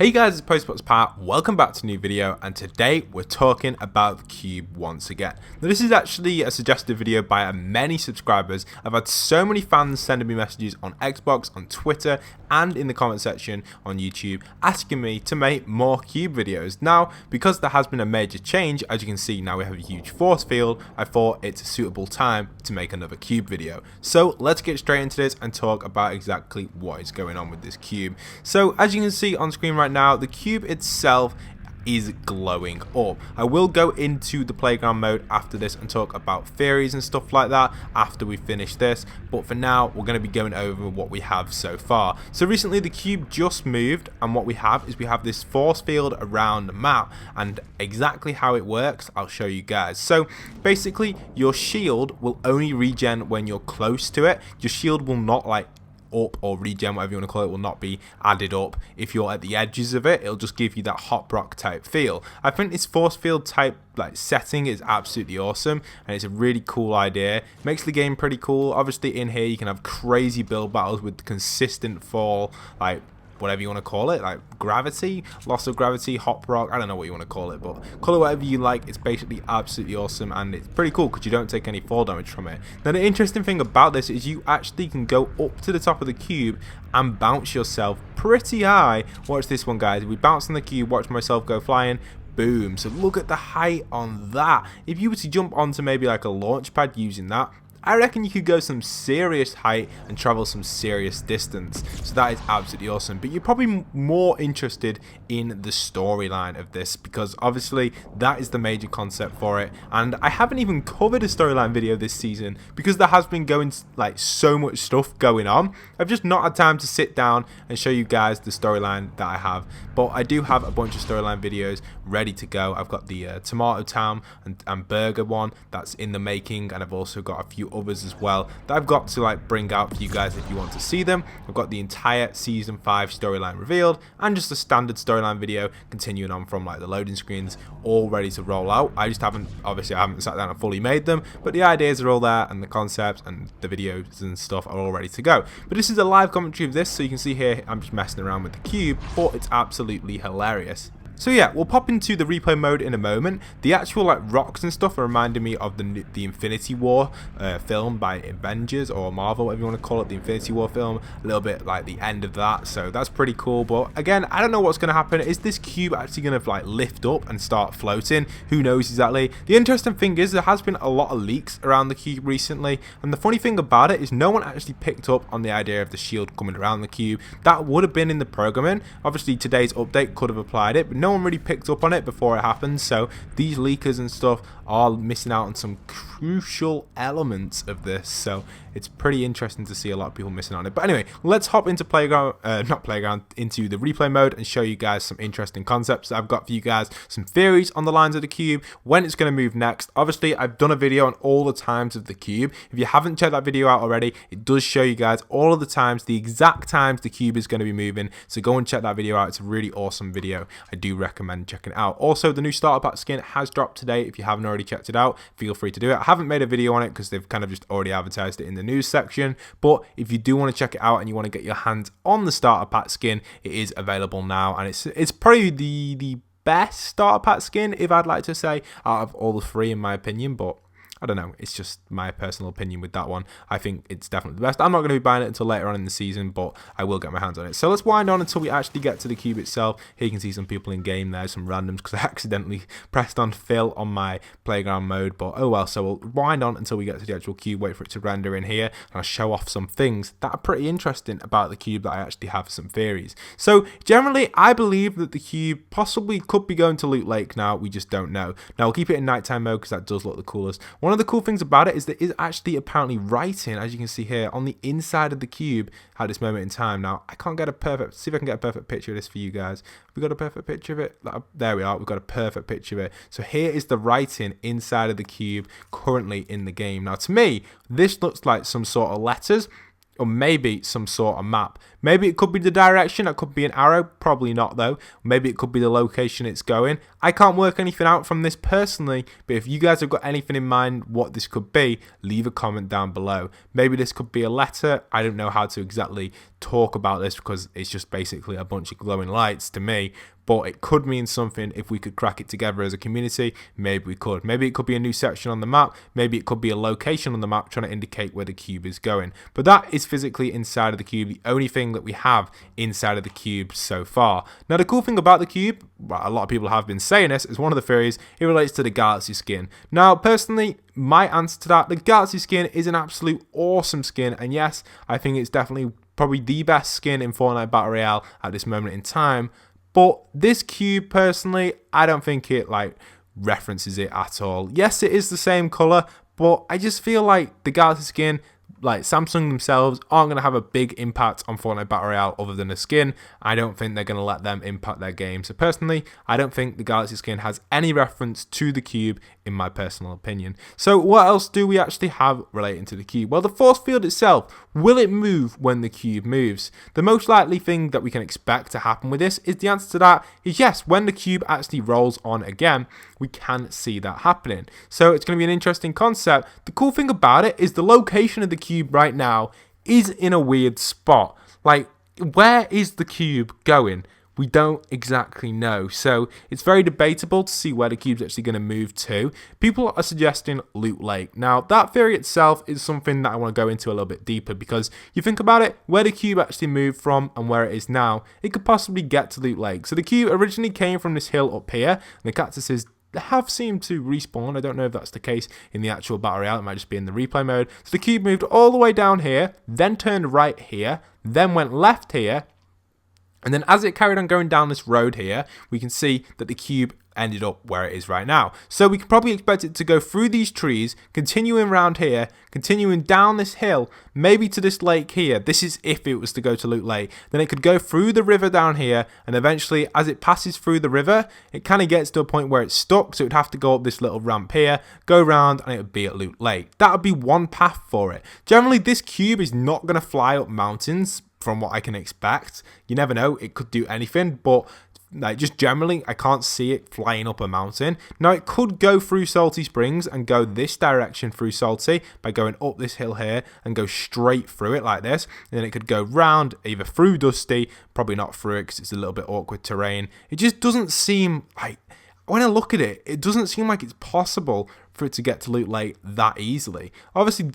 Hey guys, it's Postbox Pat, welcome back to a new video, and today we're talking about the cube once again. Now this is actually a suggested video by many subscribers. I've had so many fans sending me messages on Xbox, on Twitter, and in the comment section on YouTube asking me to make more cube videos. Now, because there has been a major change, as you can see now we have a huge force field, I thought it's a suitable time to make another cube video. So let's get straight into this and talk about exactly what is going on with this cube. So as you can see on screen right now, the cube itself is glowing up. I will go into the playground mode after this and talk about theories and stuff like that after we finish this, but for now we're going to be going over what we have so far. So recently the cube just moved, and what we have is we have this force field around the map, and exactly how it works I'll show you guys. So basically your shield will only regen when you're close to it. Your shield will not up or regen, whatever you want to call it, will not be added up if you're at the edges of it. It'll just give you that hot rock type feel. I think this force field type setting is absolutely awesome, and it's a really cool idea. It makes the game pretty cool. Obviously in here you can have crazy build battles with consistent fall, whatever you want to call it, like gravity, loss of gravity, hop rock, I don't know what you want to call it, but call it whatever you like. It's basically absolutely awesome, and it's pretty cool because you don't take any fall damage from it. Now the interesting thing about this is you actually can go up to the top of the cube and bounce yourself pretty high. Watch this one, guys. If we bounce on the cube, watch myself go flying, boom. So look at the height on that. If you were to jump onto maybe like a launch pad using that, I reckon you could go some serious height and travel some serious distance. So that is absolutely awesome. But you're probably more interested in the storyline of this, because obviously that is the major concept for it. And I haven't even covered a storyline video this season because there has been so much stuff going on. I've just not had time to sit down and show you guys the storyline that I have. But I do have a bunch of storyline videos ready to go. I've got the Tomato Town and Burger one that's in the making, and I've also got a few others as well that I've got to bring out for you guys if you want to see them. I've got the entire season 5 storyline revealed, and just a standard storyline video continuing on from the loading screens, all ready to roll out. I haven't sat down and fully made them, but the ideas are all there, and the concepts and the videos and stuff are all ready to go. But this is a live commentary of this, so you can see here I'm just messing around with the cube, but it's absolutely hilarious. So yeah, we'll pop into the replay mode in a moment. The actual rocks and stuff are reminding me of the Infinity War film by Avengers or Marvel, whatever you want to call it, the Infinity War film. A little bit like the end of that, so that's pretty cool. But again, I don't know what's going to happen. Is this cube actually going to lift up and start floating? Who knows exactly. The interesting thing is there has been a lot of leaks around the cube recently, and the funny thing about it is no one actually picked up on the idea of the shield coming around the cube. That would have been in the programming. Obviously today's update could have applied it, but no one really picked up on it before it happened. So these leakers and stuff are missing out on some crucial elements of this, so it's pretty interesting to see a lot of people missing on it. But anyway, let's hop into into the replay mode and show you guys some interesting concepts that I've got for you guys, some theories on the lines of the cube, when it's going to move next. Obviously I've done a video on all the times of the cube. If you haven't checked that video out already, it does show you guys all of the times, the exact times the cube is going to be moving, so go and check that video out. It's a really awesome video. I do recommend checking it out. Also, the new starter pack skin has dropped today. If you haven't already checked it out, feel free to do it. I haven't made a video on it because they've kind of just already advertised it in the news section, but if you do want to check it out and you want to get your hands on the starter pack skin, it is available now, and it's probably the best starter pack skin, if I'd like to say, out of all the three in my opinion. But I don't know, it's just my personal opinion with that one. I think it's definitely the best. I'm not going to be buying it until later on in the season, but I will get my hands on it. So let's wind on until we actually get to the cube itself. Here you can see some people in game there, some randoms, because I accidentally pressed on fill on my playground mode, but oh well. So we'll wind on until we get to the actual cube, wait for it to render in here, and I'll show off some things that are pretty interesting about the cube that I actually have some theories. So generally, I believe that the cube possibly could be going to Loot Lake now. We just don't know. Now we'll keep it in nighttime mode because that does look the coolest. One of the cool things about it is there is actually apparently writing, as you can see here, on the inside of the cube at this moment in time. Now I can't get a perfect, see if I can get a perfect picture of this for you guys. We got a perfect picture of it. There we are. We've got a perfect picture of it. So here is the writing inside of the cube currently in the game. Now to me, this looks like some sort of letters. or maybe some sort of map. Maybe it could be the direction, it could be an arrow, probably not though. Maybe it could be the location it's going. I can't work anything out from this personally, but if you guys have got anything in mind what this could be, leave a comment down below. Maybe this could be a letter. I don't know how to exactly talk about this because it's just basically a bunch of glowing lights to me, but it could mean something if we could crack it together as a community. Maybe we could. Maybe it could be a new section on the map. Maybe it could be a location on the map trying to indicate where the cube is going. But that is physically inside of the cube, the only thing that we have inside of the cube so far. Now, the cool thing about the cube, well, a lot of people have been saying this, is one of the theories, it relates to the Galaxy skin. Now, personally, my answer to that, the Galaxy skin is an absolute awesome skin, and yes, I think it's definitely probably the best skin in Fortnite Battle Royale at this moment in time. But this cube, personally, I don't think it like references it at all. Yes, it is the same color, but I just feel like the Galaxy skin, like Samsung themselves, aren't going to have a big impact on Fortnite Battle Royale other than a skin. I don't think they're going to let them impact their game. So personally, I don't think the Galaxy skin has any reference to the cube in my personal opinion. So what else do we actually have relating to the cube? Well, the force field itself, will it move when the cube moves? The most likely thing that we can expect to happen with this is the answer to that is yes, when the cube actually rolls on again, we can see that happening. So it's going to be an interesting concept. The cool thing about it is the location of the cube right now is in a weird spot. Like, where is the cube going? We don't exactly know, so it's very debatable to see where the cube's actually going to move to. People are suggesting Loot Lake. Now, that theory itself is something that I want to go into a little bit deeper, because you think about it, where the cube actually moved from and where it is now, it could possibly get to Loot Lake. So the cube originally came from this hill up here, and the cactuses have seemed to respawn. I don't know if that's the case in the actual Battle Royale, it might just be in the replay mode. So the cube moved all the way down here, then turned right here, then went left here, and then as it carried on going down this road here, we can see that the cube ended up where it is right now. So we can probably expect it to go through these trees, continuing around here, continuing down this hill, maybe to this lake here. This is if it was to go to Loot Lake. Then it could go through the river down here, and eventually as it passes through the river, it kind of gets to a point where it's stuck, so it would have to go up this little ramp here, go around, and it would be at Loot Lake. That would be one path for it. Generally, this cube is not going to fly up mountains from what I can expect. You never know, it could do anything, but like just generally I can't see it flying up a mountain. Now it could go through Salty Springs and go this direction through Salty by going up this hill here and go straight through it like this, and then it could go round either through Dusty, probably not through it because it's a little bit awkward terrain. It just doesn't seem like, when I look at it, it doesn't seem like it's possible for it to get to Loot Lake that easily. Obviously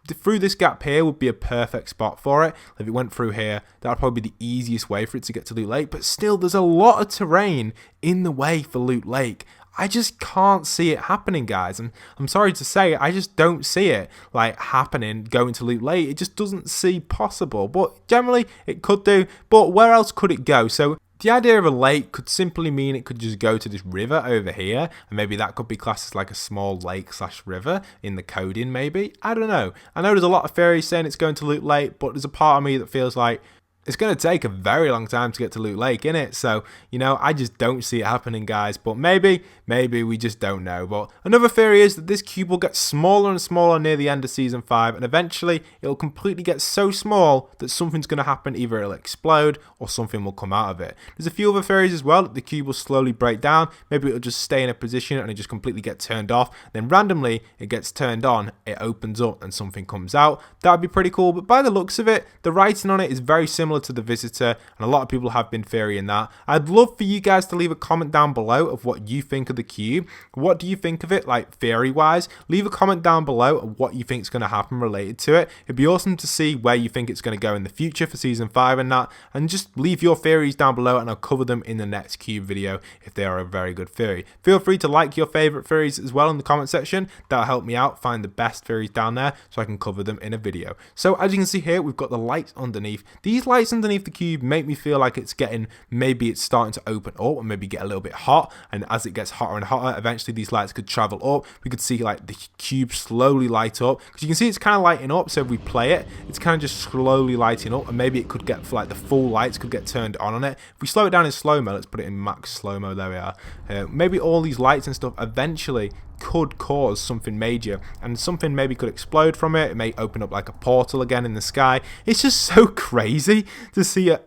through this gap here would be a perfect spot for it. If it went through here, that would probably be the easiest way for it to get to Loot Lake, but still there's a lot of terrain in the way for Loot Lake. I just can't see it happening, guys, and I'm sorry to say, I just don't see it like happening, going to Loot Lake. It just doesn't seem possible, but generally it could do. But where else could it go? So the idea of a lake could simply mean it could just go to this river over here, and maybe that could be classed as like a small lake / river in the coding, maybe. I don't know. I know there's a lot of theories saying it's going to Loot Lake, but there's a part of me that feels like it's going to take a very long time to get to Loot Lake, innit? So, you know, I just don't see it happening, guys. But maybe we just don't know. But another theory is that this cube will get smaller and smaller near the end of Season 5. And eventually, it'll completely get so small that something's going to happen. Either it'll explode or something will come out of it. There's a few other theories as well that the cube will slowly break down. Maybe it'll just stay in a position and it just completely get turned off. Then randomly, it gets turned on, it opens up and something comes out. That would be pretty cool. But by the looks of it, the writing on it is very similar to the Visitor, and a lot of people have been theorying that. I'd love for you guys to leave a comment down below of what you think of the cube. What do you think of it, like theory wise? Leave a comment down below of what you think is going to happen related to it. It'd be awesome to see where you think it's going to go in the future for Season 5 and that, and just leave your theories down below and I'll cover them in the next cube video if they are a very good theory. Feel free to like your favorite theories as well in the comment section. That'll help me out find the best theories down there so I can cover them in a video. So as you can see here, we've got the lights underneath. These lights underneath the cube make me feel like it's getting, maybe it's starting to open up and maybe get a little bit hot, and as it gets hotter and hotter, eventually these lights could travel up. We could see like the cube slowly light up, because you can see it's kind of lighting up. So if we play it, it's kind of just slowly lighting up, and maybe it could get like the full lights could get turned on it. If we slow it down in slow-mo, let's put it in max slow-mo, there we are. Maybe all these lights and stuff eventually could cause something major, and something maybe could explode from it. It may open up like a portal again in the sky. It's just so crazy to see a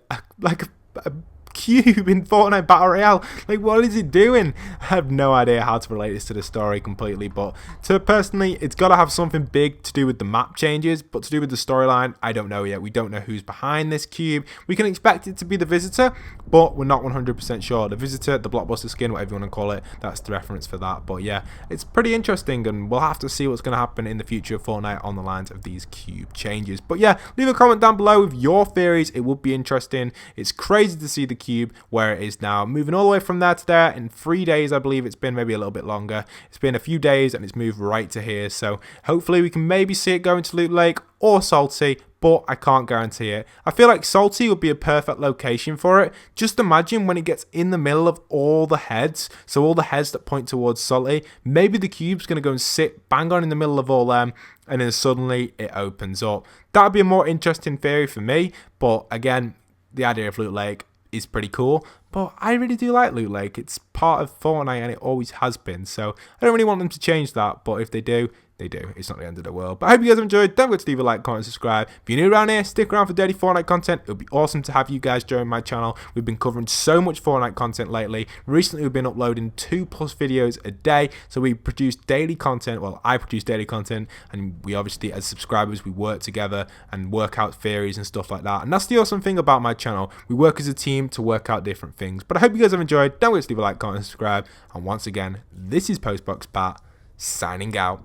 cube in Fortnite Battle Royale. Like, what is it doing? I have no idea how to relate this to the story completely, but personally, it's got to have something big to do with the map changes, but to do with the storyline, I don't know yet. We don't know who's behind this cube. We can expect it to be the Visitor, but we're not 100% sure. The Visitor, the Blockbuster skin, whatever you want to call it, that's the reference for that. But yeah, it's pretty interesting, and we'll have to see what's going to happen in the future of Fortnite on the lines of these cube changes. But yeah, leave a comment down below with your theories. It would be interesting. It's crazy to see the cube where it is now, moving all the way from there to there in 3 days. I believe it's been, maybe a little bit longer. It's been a few days and it's moved right to here, so hopefully we can maybe see it going to Loot Lake or Salty, but I can't guarantee it. I feel like Salty would be a perfect location for it. Just imagine when it gets in the middle of all the heads, so all the heads that point towards Salty, maybe the cube's going to go and sit bang on in the middle of all them, and then suddenly it opens up. That would be a more interesting theory for me, but again, the idea of Loot Lake is pretty cool, but I really do like Loot Lake. It's part of Fortnite and it always has been, so I don't really want them to change that, but if they do, they do. It's not the end of the world. But I hope you guys have enjoyed. Don't forget to leave a like, comment, subscribe. If you're new around here, stick around for daily Fortnite content. It would be awesome to have you guys join my channel. We've been covering so much Fortnite content lately. Recently, we've been uploading 2+ videos a day. So we produce daily content. Well, I produce daily content. And we obviously, as subscribers, we work together and work out theories and stuff like that. And that's the awesome thing about my channel. We work as a team to work out different things. But I hope you guys have enjoyed. Don't forget to leave a like, comment, subscribe. And once again, this is Postbox Pat, signing out.